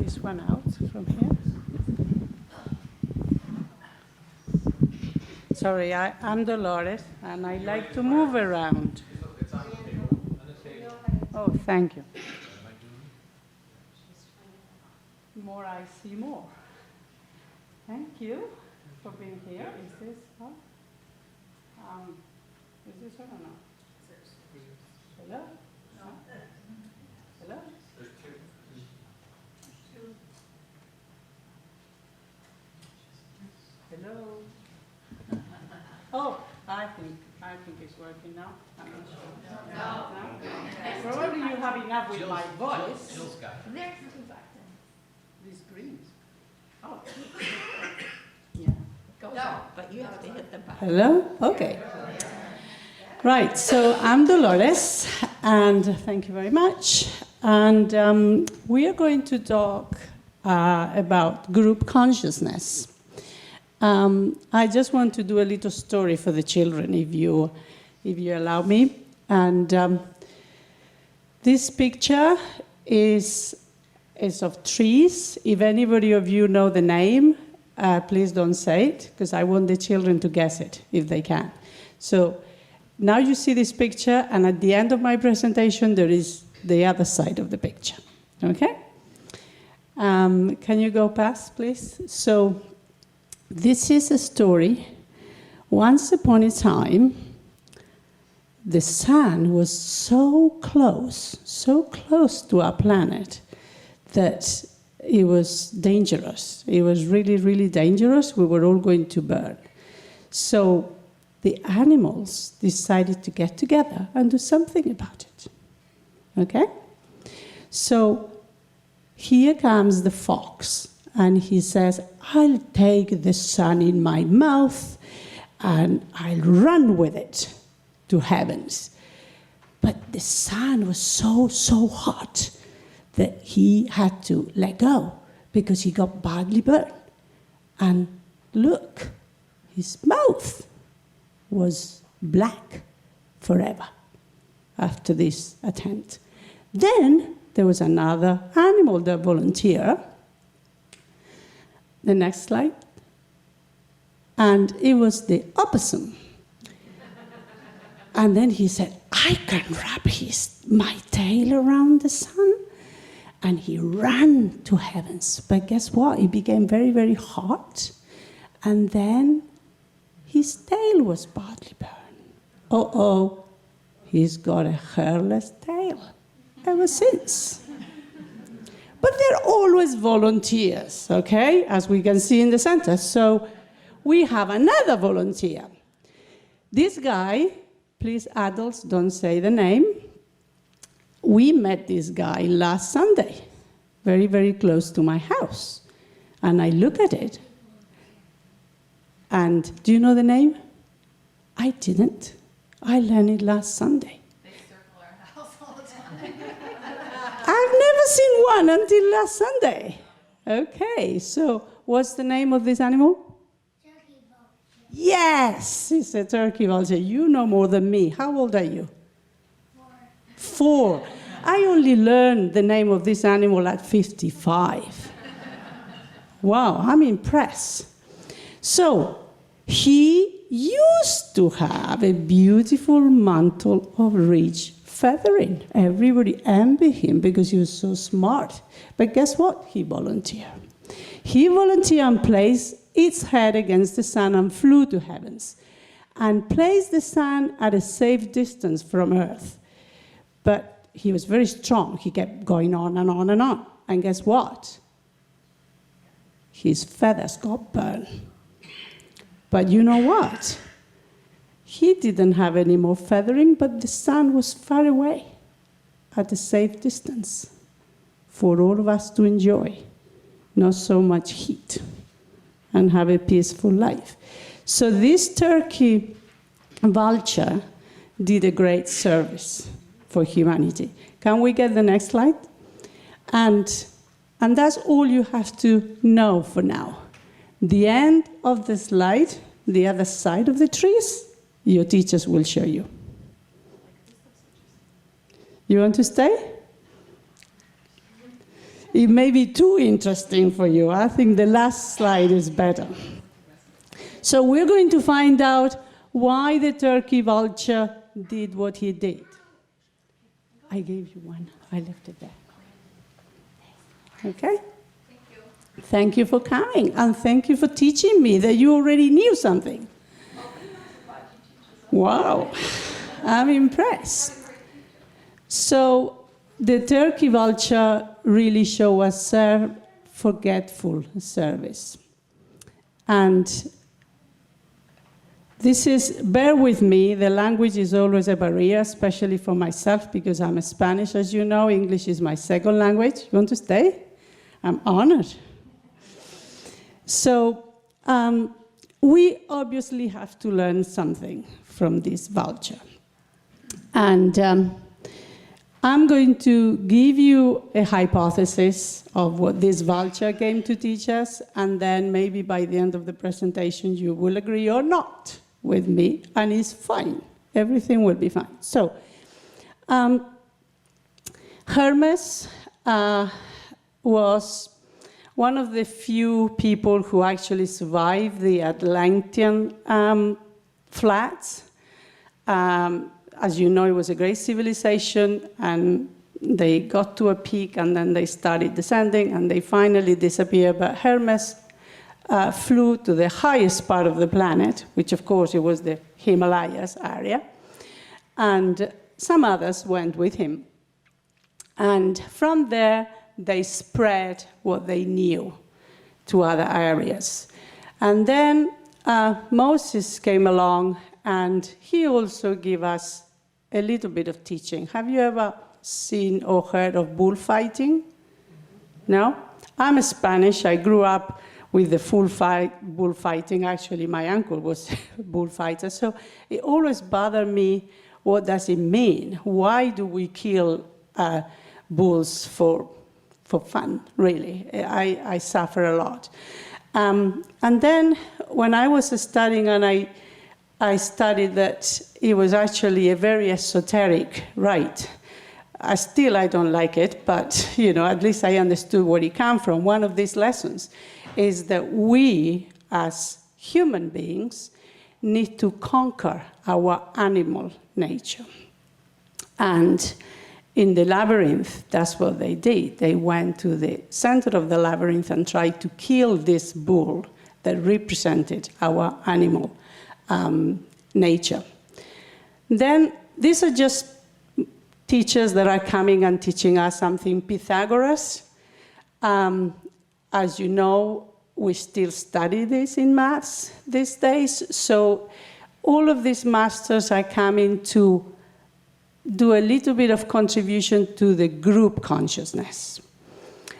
this one out from here. Sorry, I'm Dolores, and I like to move around. It's on the table. Oh, thank you. More I see more. Thank you for being here. Is this on? Is this on or not? Hello? No. Hello? There's two. Hello? Oh, I think it's working now. I'm not sure. No? Probably you have enough with my voice. Jill's got it. There's two buttons. These greens. Oh. Yeah. Goes off, but you have to hit the button. Hello? Okay. Right, so I'm Dolores, and thank you very much. And we are going to talk about group consciousness. I just want to do a little story for the children, if you allow me. And this picture is of trees. If anybody of you know the name, please don't say it, because I want the children to guess it, if they can. So now you see this picture, and at the end of my presentation, there is the other side of the picture. Okay? Can you go past, please? So this is a story. Once upon a time, the sun was so close to our planet, that it was dangerous. It was really, really dangerous. We were all going to burn. So the animals decided to get together and do something about it. Okay? So here comes the fox, and he says, I'll take the sun in my mouth and I'll run with it to heavens. But the sun was so hot that he had to let go because he got badly burned. And look, his mouth was black forever after this attempt. Then there was another animal that volunteered. The next slide. And it was the opossum. And then he said, I can wrap my tail around the sun. And he ran to heavens. But guess what? It became very, very hot. And then his tail was badly burned. Uh-oh, he's got a hairless tail ever since. But they're always volunteers, okay, as we can see in the center. So we have another volunteer. This guy, please adults, don't say the name. We met this guy last Sunday, very, very close to my house. And I look at it. And do you know the name? I didn't. I learned it last Sunday. They circle our house all the time. I've never seen one until last Sunday. Okay, so what's the name of this animal? Turkey vulture. Yes, it's a turkey vulture. You know more than me. How old are you? 4. I only learned the name of this animal at 55. Wow, I'm impressed. So, he used to have a beautiful mantle of rich feathering. Everybody envied him because he was so smart. But guess what? He volunteered. He volunteered and placed its head against the sun and flew to heavens, and placed the sun at a safe distance from Earth. But he was very strong. He kept going on and on and on. And guess what? His feathers got burned. But you know what? He didn't have any more feathering, but the sun was far away at a safe distance for all of us to enjoy. Not so much heat and have a peaceful life. So this turkey vulture did a great service for humanity. Can we get the next slide? And that's all you have to know for now. The end of the slide, the other side of the trees, your teachers will show you. You want to stay? it may be too interesting for you. I think the last slide is better. So we're going to find out why the turkey vulture did what he did. I gave you one. I left it there. Okay? Thank you for coming, and thank you for teaching me that you already knew something. Wow, I'm impressed. So the turkey vulture really shows us forgetful service. And this is, bear with me, the language is always a barrier, especially for myself, because I'm Spanish, as you know. English is my second language. You want to stay? I'm honored. So we obviously have to learn something from this vulture. And I'm going to give you a hypothesis of what this vulture came to teach us, and then maybe by the end of the presentation you will agree or not with me, and it's fine. Everything will be fine. So Hermes was one of the few people who actually survived the Atlantean floods. As you know, it was a great civilization, and they got to a peak, and then they started descending, and they finally disappeared. But Hermes flew to the highest part of the planet, which, of course, it was the Himalayas area, and some others went with him. And from there, they spread what they knew to other areas. And then Moses came along, and he also gave us a little bit of teaching. Have you ever seen or heard of bullfighting? No? I'm Spanish. I grew up with the bullfighting. Actually, my uncle was a bullfighter. So it always bothered me, what does it mean? Why do we kill bulls for fun, really? I suffer a lot. And then when I was studying, and I studied that it was actually a very esoteric rite. I don't like it, but at least I understood where it came from. One of these lessons is that we, as human beings, need to conquer our animal nature. And in the labyrinth, that's what they did. They went to the center of the labyrinth and tried to kill this bull that represented our animal nature. Then these are just teachers that are coming and teaching us something. Pythagoras, as you know, we still study this in maths these days. So all of these masters are coming to do a little bit of contribution to the group consciousness.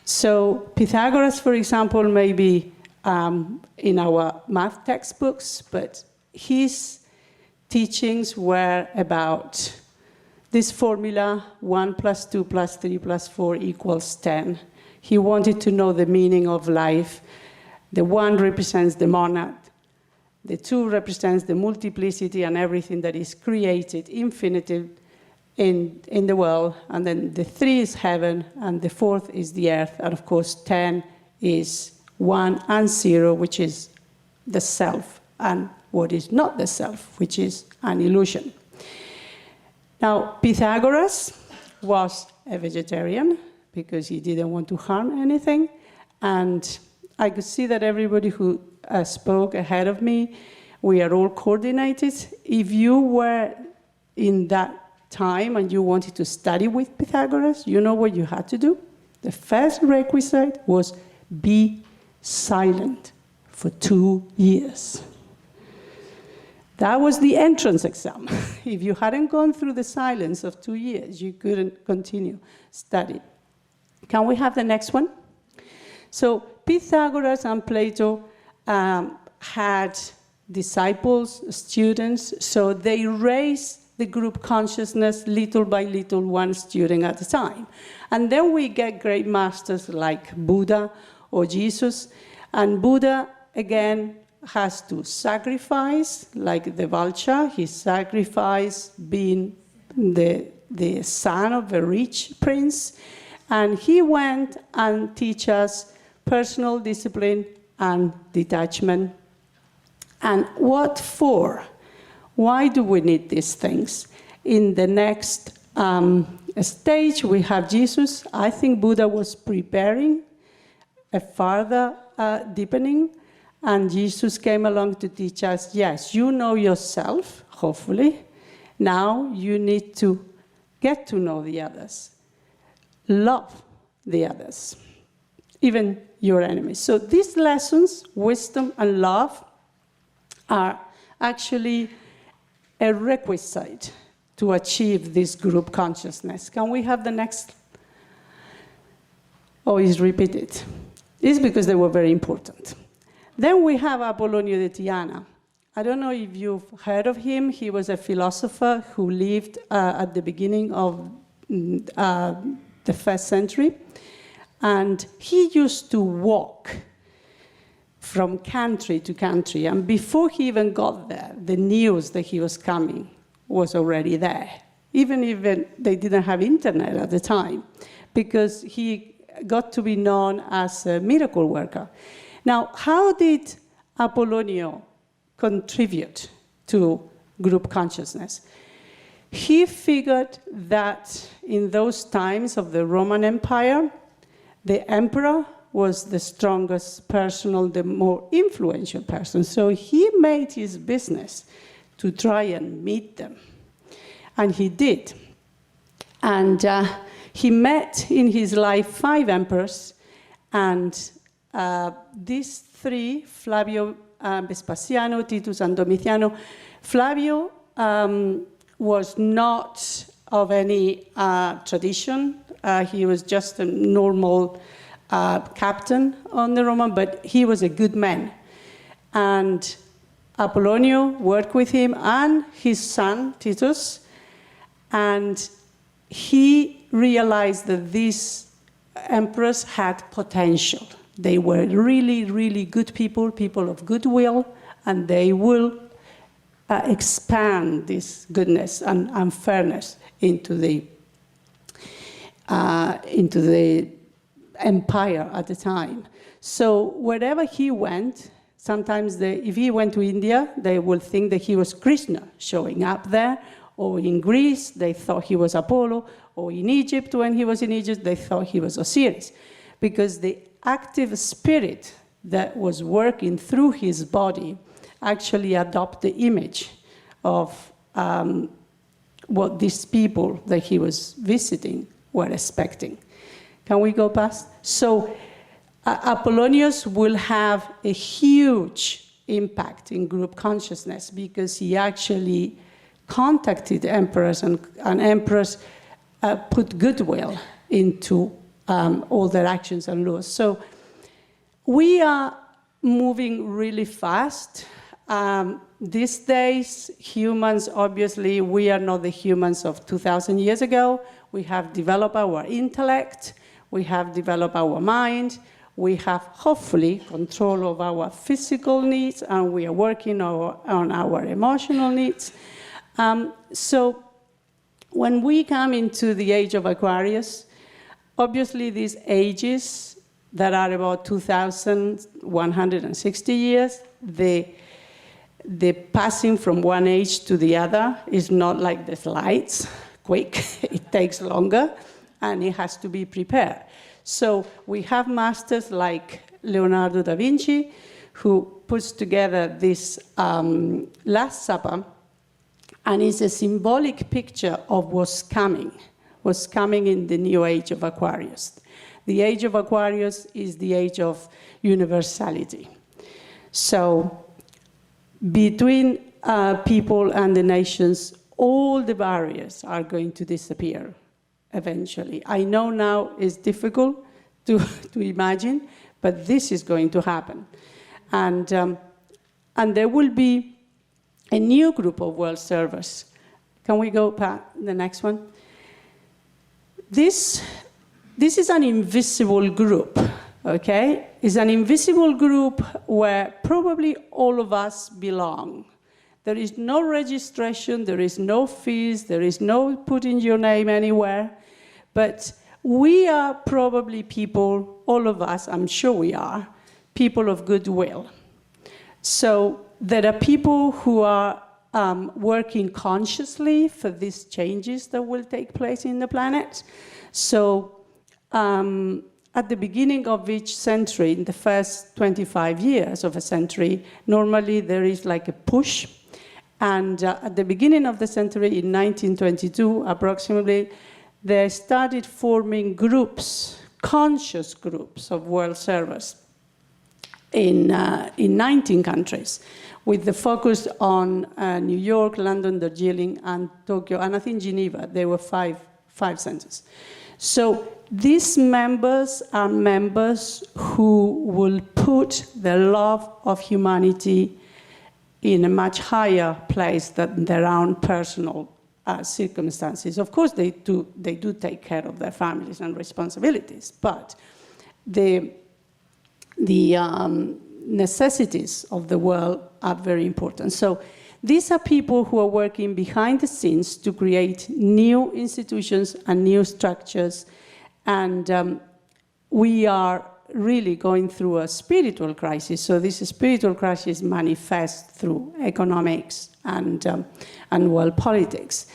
So Pythagoras, for example, may be in our math textbooks, but his teachings were about this formula, 1 + 2 + 3 + 4 = 10. He wanted to know the meaning of life. The 1 represents the monad. The 2 represents the multiplicity and everything that is created, infinitive in the world. And then the 3 is heaven, and the 4th is the earth. And of course, 10 is 1 and 0, which is the self, and what is not the self, which is an illusion. Now, Pythagoras was a vegetarian because he didn't want to harm anything. And I could see that everybody who spoke ahead of me, we are all coordinated. If you were in that time and you wanted to study with Pythagoras, you know what you had to do? The first requisite was be silent for 2 years. That was the entrance exam. If you hadn't gone through the silence of 2 years, you couldn't continue studying. Can we have the next one? So Pythagoras and Plato had disciples, students, so they raised the group consciousness little by little, one student at a time. And then we get great masters like Buddha or Jesus. And Buddha, again, has to sacrifice, like the vulture. He sacrificed being the son of a rich prince. And he went and teach us personal discipline and detachment. And what for? Why do we need these things? In the next stage, we have Jesus. I think Buddha was preparing a further deepening, and Jesus came along to teach us, yes, you know yourself, hopefully. Now you need to get to know the others. Love the others, even your enemies. So these lessons, wisdom and love, are actually a requisite to achieve this group consciousness. Can we have the next? Oh, it's repeated. It's because they were very important. Then we have Apollonio de Tyana. I don't know if you've heard of him. He was a philosopher who lived at the beginning of the 1st century. And he used to walk from country to country. And before he even got there, the news that he was coming was already there. Even if they didn't have internet at the time, because he got to be known as a miracle worker. Now, how did Apollonio contribute to group consciousness? He figured that in those times of the Roman Empire, the emperor was the strongest person, the more influential person. So he made his business to try and meet them. And he did. And he met in his life 5 emperors, and these 3, Flavio, Vespasiano, Titus, and Domitiano. Flavio was not of any tradition. He was just a normal captain on the Roman, but he was a good man. And Apollonio worked with him and his son, Titus, and he realized that these emperors had potential. They were really, really good people, people of goodwill, and they will expand this goodness and fairness into the empire at the time. So wherever he went, sometimes if he went to India, they would think that he was Krishna showing up there, or in Greece, they thought he was Apollo, or in Egypt, when he was in Egypt, they thought he was Osiris, because the active spirit that was working through his body actually adopted the image of what these people that he was visiting were expecting. Can we go past? So Apollonius will have a huge impact in group consciousness because he actually contacted emperors, and emperors put goodwill into all their actions and laws. So we are moving really fast. These days, humans, obviously, we are not the humans of 2,000 years ago. We have developed our intellect. We have developed our mind. We have, hopefully, control of our physical needs, and we are working on our emotional needs. So when we come into the age of Aquarius, obviously these ages that are about 2,160 years, the passing from one age to the other is not like the slides, quick. It takes longer, and it has to be prepared. So we have masters like Leonardo da Vinci, who puts together this Last Supper, and it's a symbolic picture of what's coming in the new age of Aquarius. The age of Aquarius is the age of universality. So between people and the nations, all the barriers are going to disappear eventually. I know now it's difficult to imagine, but this is going to happen. And there will be a new group of world servers. Can we go back the next one? This is an invisible group, okay? It's an invisible group where probably all of us belong. There is no registration, there is no fees, there is no putting your name anywhere, but we are probably people, all of us, I'm sure we are, people of goodwill. So there are people who are working consciously for these changes that will take place in the planet. So at the beginning of each century, in the first 25 years of a century, normally there is like a push. And at the beginning of the century, in 1922 approximately, they started forming groups, conscious groups of world servers in 19 countries, with the focus on New York, London, Darjeeling, and Tokyo, and I think Geneva. There were five centers. So these members are members who will put the love of humanity in a much higher place than their own personal circumstances. Of course, they do take care of their families and responsibilities, but the necessities of the world are very important. So these are people who are working behind the scenes to create new institutions and new structures, and we are really going through a spiritual crisis. So this spiritual crisis manifests through economics and world politics.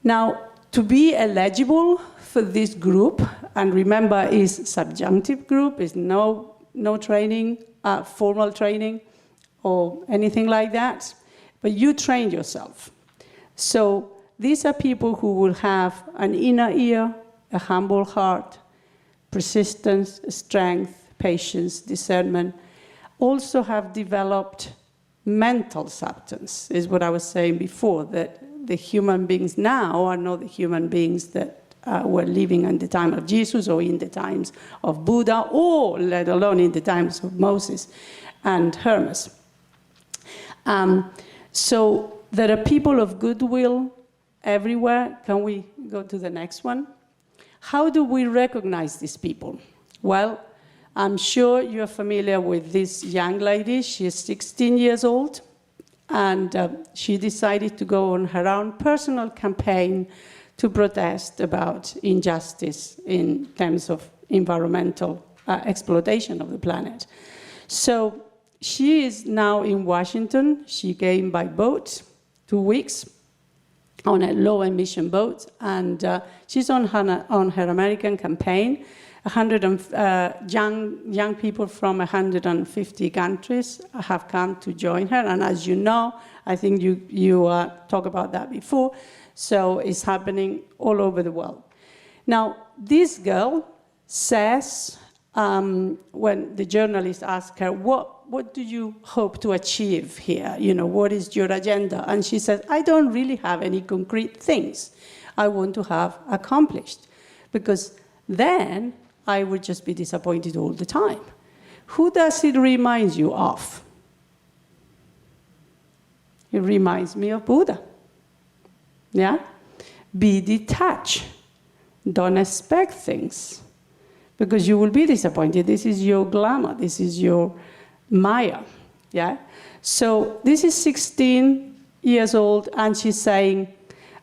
Now, to be eligible for this group, and remember, is subjunctive group, is no training, formal training, or anything like that, but you train yourself. So these are people who will have an inner ear, a humble heart, persistence, strength, patience, discernment, also have developed mental substance, is what I was saying before, that the human beings now are not the human beings that were living in the time of Jesus or in the times of Buddha, or let alone in the times of Moses and Hermes. So there are people of goodwill everywhere. Can we go to the next one? How do we recognize these people? Well, I'm sure you're familiar with this young lady. She is 16 years old, and she decided to go on her own personal campaign to protest about injustice in terms of environmental exploitation of the planet. So she is now in Washington. She came by boat, 2 weeks, on a low-emission boat, and she's on her American campaign. Young people from 150 countries have come to join her, and as you know, I think you talked about that before, so it's happening all over the world. Now, this girl says, when the journalist asked her, what do you hope to achieve here? You know, what is your agenda? And she says, I don't really have any concrete things I want to have accomplished, because then I would just be disappointed all the time. Who does it remind you of? It reminds me of Buddha. Yeah? Be detached. Don't expect things, because you will be disappointed. This is your glamour. This is your Maya, yeah? So this is 16 years old, and she's saying,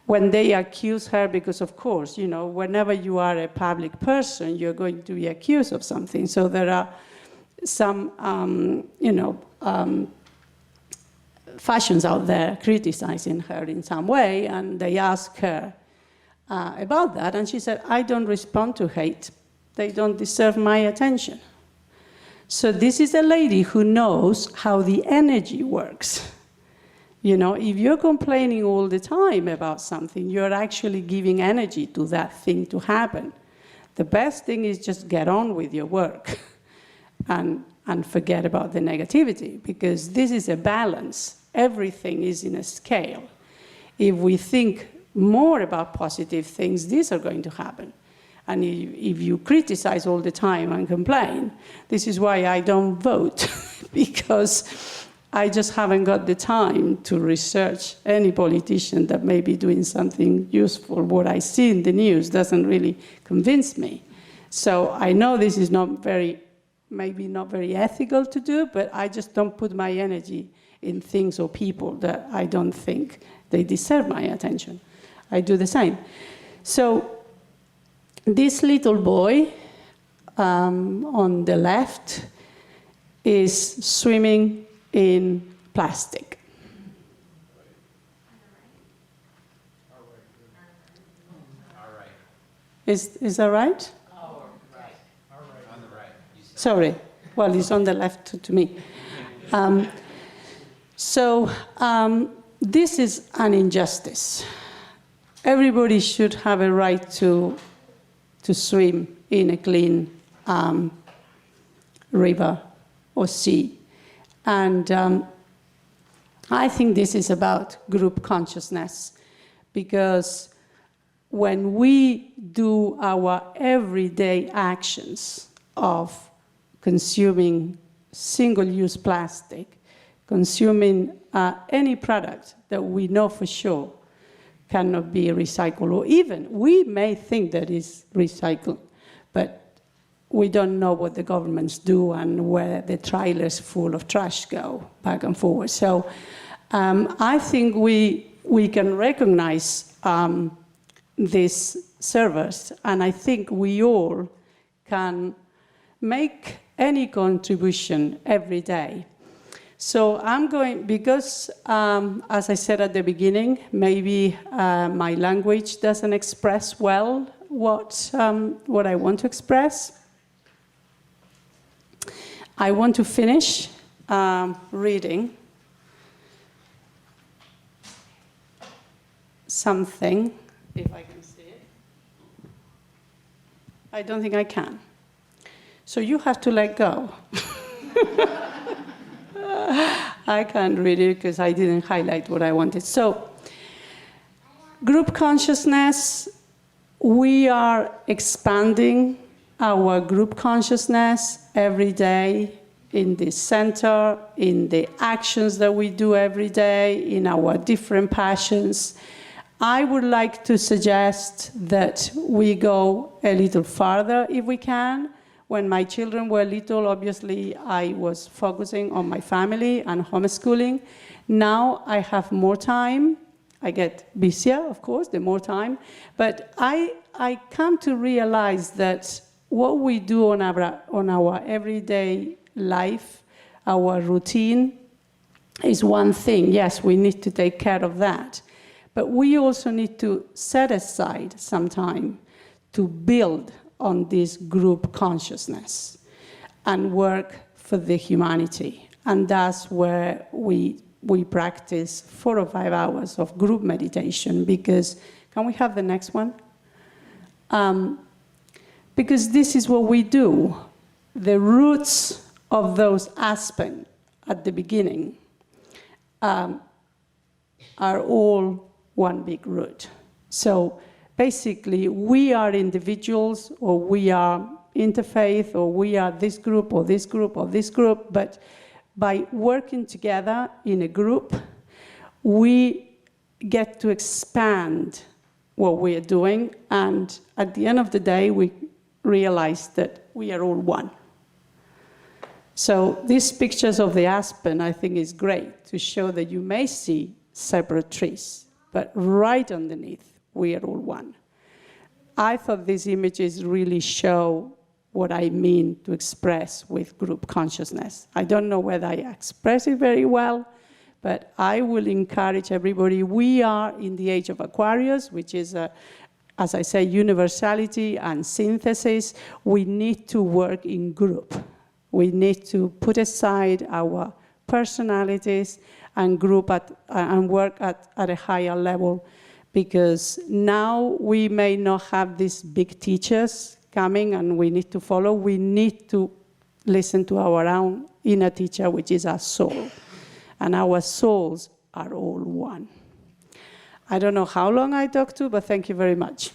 when they accuse her, because of course, you know, whenever you are a public person, you're going to be accused of something. So there are some, fashions out there criticizing her in some way, and they ask her about that, and she said, I don't respond to hate. They don't deserve my attention. So this is a lady who knows how the energy works. You know, if you're complaining all the time about something, you're actually giving energy to that thing to happen. The best thing is just get on with your work and forget about the negativity, because this is a balance. Everything is in a scale. If we think more about positive things, these are going to happen. And if you criticize all the time and complain, this is why I don't vote, because I just haven't got the time to research any politician that may be doing something useful. What I see in the news doesn't really convince me. So I know this is maybe not very ethical to do, but I just don't put my energy in things or people that I don't think they deserve my attention. I do the same. So this little boy on the left is swimming in plastic. Is that right? On the right. Sorry. Well, it's on the left to me. This is an injustice. Everybody should have a right to swim in a clean river or sea. And I think this is about group consciousness, because when we do our everyday actions of consuming single-use plastic, consuming any product that we know for sure cannot be recycled, or even we may think that is recycled, but we don't know what the governments do and where the trailers full of trash go back and forward. So I think we can recognize these servers, and I think we all can make any contribution every day. So I'm going, because as I said at the beginning, maybe my language doesn't express well what I want to express. I want to finish reading something, if I can see it. I don't think I can. So you have to let go. I can't read it because I didn't highlight what I wanted. So, group consciousness, we are expanding our group consciousness every day in this center, in the actions that we do every day, in our different passions. I would like to suggest that we go a little farther if we can. When my children were little, obviously, I was focusing on my family and homeschooling. Now I have more time. I get busier, of course, the more time. But I come to realize that what we do on our everyday life, our routine, is one thing. Yes, we need to take care of that. But we also need to set aside some time to build on this group consciousness and work for the humanity. And that's where we practice 4 or 5 hours of group meditation, because, can we have the next one? Because this is what we do. The roots of those aspects at the beginning are all one big root. So basically, we are individuals, or we are interfaith, or we are this group, or this group, or this group, but by working together in a group, we get to expand what we are doing, and at the end of the day, we realize that we are all one. So these pictures of the aspen, I think, is great to show that you may see separate trees, but right underneath, we are all one. I thought these images really show what I mean to express with group consciousness. I don't know whether I express it very well, but I will encourage everybody. We are in the age of Aquarius, which is, as I say, universality and synthesis. We need to work in group. We need to put aside our personalities and group and work at a higher level, because now we may not have these big teachers coming and we need to follow. We need to listen to our own inner teacher, which is our soul. And our souls are all one. I don't know how long I talked to, but thank you very much.